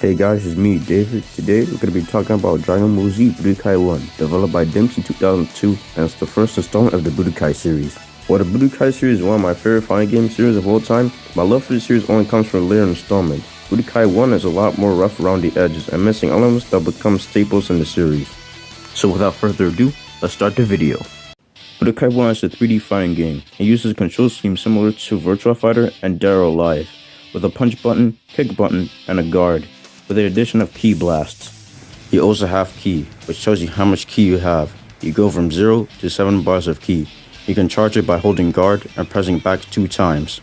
Hey guys, it's me, David. Today we're going to be talking about Dragon Ball Z Budokai 1, developed by Dempsey in 2002, and it's the first installment of the Budokai series. While the Budokai series is one of my favorite fighting game series of all time, my love for the series only comes from a later installment. Budokai 1 is a lot more rough around the edges and missing elements that become staples in the series. So without further ado, let's start the video. Budokai 1 is a 3D fighting game. It uses a control scheme similar to Virtua Fighter and Dead or Alive, with a punch button, kick button, and a guard, with the addition of ki blasts. You also have ki, which tells you how much ki you have. You go from 0 to 7 bars of ki. You can charge it by holding guard and pressing back 2 times.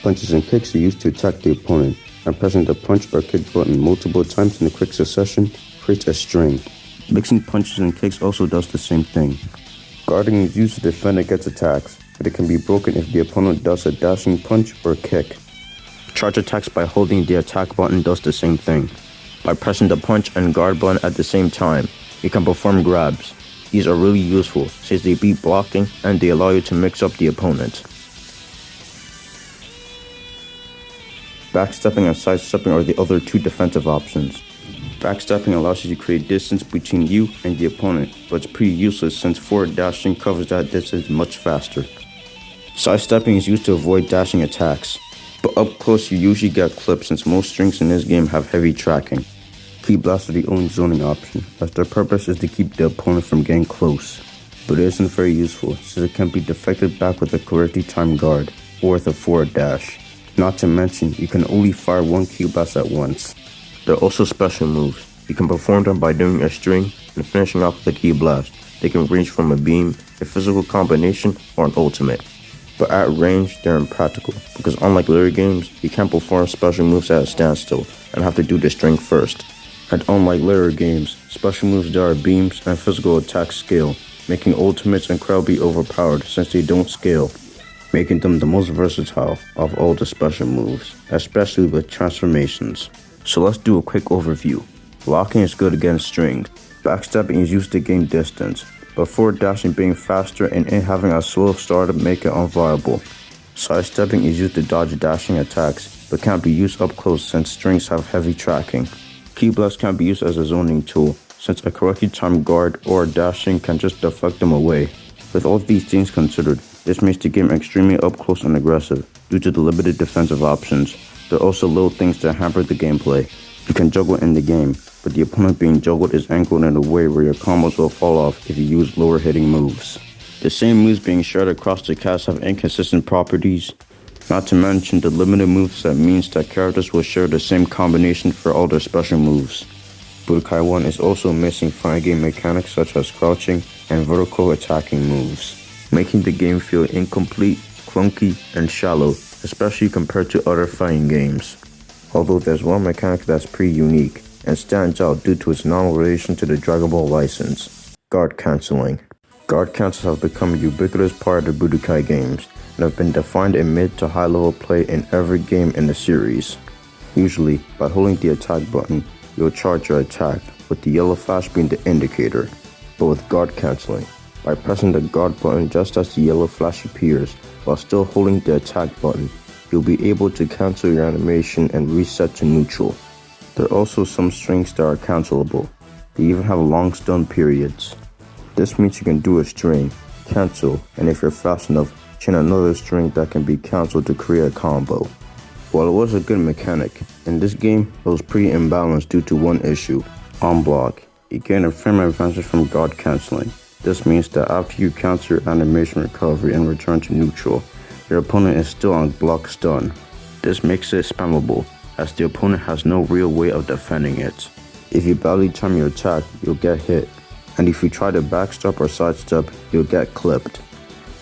Punches and kicks are used to attack the opponent, and pressing the punch or kick button multiple times in a quick succession creates a string. Mixing punches and kicks also does the same thing. Guarding is used to defend against attacks, but it can be broken if the opponent does a dashing punch or kick. Charge attacks by holding the attack button does the same thing. By pressing the punch and guard button at the same time, you can perform grabs. These are really useful since they beat blocking and they allow you to mix up the opponent. Backstepping and sidestepping are the other 2 defensive options. Backstepping allows you to create distance between you and the opponent, but it's pretty useless since forward dashing covers that distance much faster. Sidestepping is used to avoid dashing attacks, but up close you usually get clipped since most strings in this game have heavy tracking. Ki blasts are the only zoning option, as their purpose is to keep the opponent from getting close, but it isn't very useful since it can be deflected back with a correctly timed guard or with a forward dash. Not to mention, you can only fire 1 ki blast at once. There are also special moves. You can perform them by doing a string and finishing off with a ki blast. They can range from a beam, a physical combination, or an ultimate. But at range, they're impractical, because unlike later games, you can't perform special moves at a standstill and have to do the string first. And unlike later games, special moves that are beams and physical attacks scale, making ultimates incredibly overpowered since they don't scale, making them the most versatile of all the special moves, especially with transformations. So let's do a quick overview. Blocking is good against strings. Backstepping is used to gain distance, but forward dashing being faster and it having a slow start make it unviable. Sidestepping is used to dodge dashing attacks, but can't be used up close since strings have heavy tracking. Ki blasts can be used as a zoning tool, since a correctly timed guard or dashing can just deflect them away. With all these things considered, this makes the game extremely up close and aggressive due to the limited defensive options. There are also little things that hamper the gameplay. You can juggle in the game, but the opponent being juggled is angled in a way where your combos will fall off if you use lower hitting moves. The same moves being shared across the cast have inconsistent properties. Not to mention the limited moveset means that characters will share the same combination for all their special moves. Budokai 1 is also missing fighting game mechanics such as crouching and vertical attacking moves, making the game feel incomplete, clunky, and shallow, especially compared to other fighting games. Although there's one mechanic that's pretty unique and stands out due to its non-relation to the Dragon Ball license: guard cancelling. Guard cancels have become a ubiquitous part of the Budokai games and have been defined in mid to high level play in every game in the series. Usually, by holding the attack button, you'll charge your attack, with the yellow flash being the indicator. But with guard cancelling, by pressing the guard button just as the yellow flash appears while still holding the attack button, you'll be able to cancel your animation and reset to neutral. There are also some strings that are cancelable. They even have long stun periods. This means you can do a string, cancel, and if you're fast enough, chain another string that can be cancelled to create a combo. While it was a good mechanic, in this game it was pretty imbalanced due to one issue: on block. You gain a frame advantage from guard cancelling. This means that after you cancel your animation recovery and return to neutral, your opponent is still on block stun. This makes it spammable, as the opponent has no real way of defending it. If you badly time your attack, you'll get hit, and if you try to backstep or sidestep, you'll get clipped.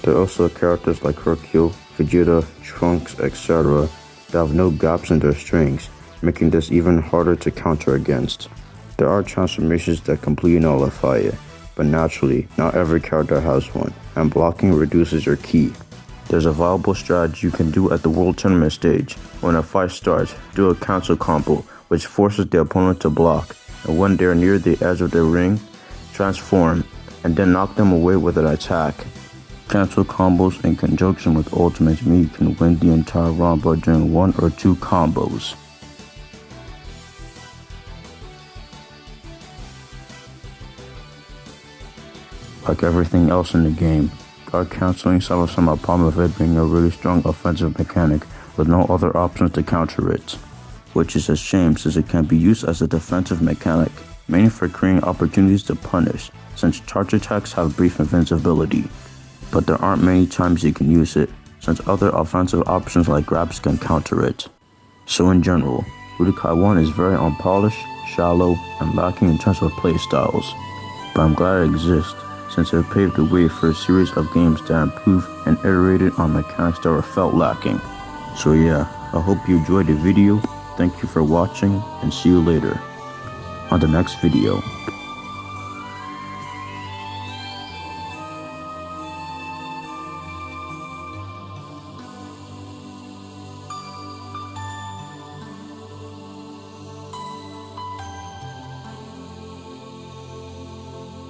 There are also characters like Hercule, Vegeta, Trunks, etc. that have no gaps in their strings, making this even harder to counter against. There are transformations that completely nullify it, but naturally, not every character has one, and blocking reduces your ki. There's a viable strategy you can do at the World Tournament stage. When a fight starts, do a cancel combo, which forces the opponent to block, and when they're near the edge of the ring, transform, and then knock them away with an attack. Cancel combos in conjunction with ultimates mean you can win the entire round by doing 1 or 2 combos. Like everything else in the game, guard canceling suffers from a problem of it being a really strong offensive mechanic with no other options to counter it, which is a shame since it can be used as a defensive mechanic, mainly for creating opportunities to punish, since charge attacks have brief invincibility. But there aren't many times you can use it, since other offensive options like grabs can counter it. So in general, Budokai 1 is very unpolished, shallow, and lacking in terms of play styles. But I'm glad it exists, since it paved the way for a series of games that improved and iterated on mechanics that were felt lacking. So yeah, I hope you enjoyed the video, thank you for watching, and see you later on the next video.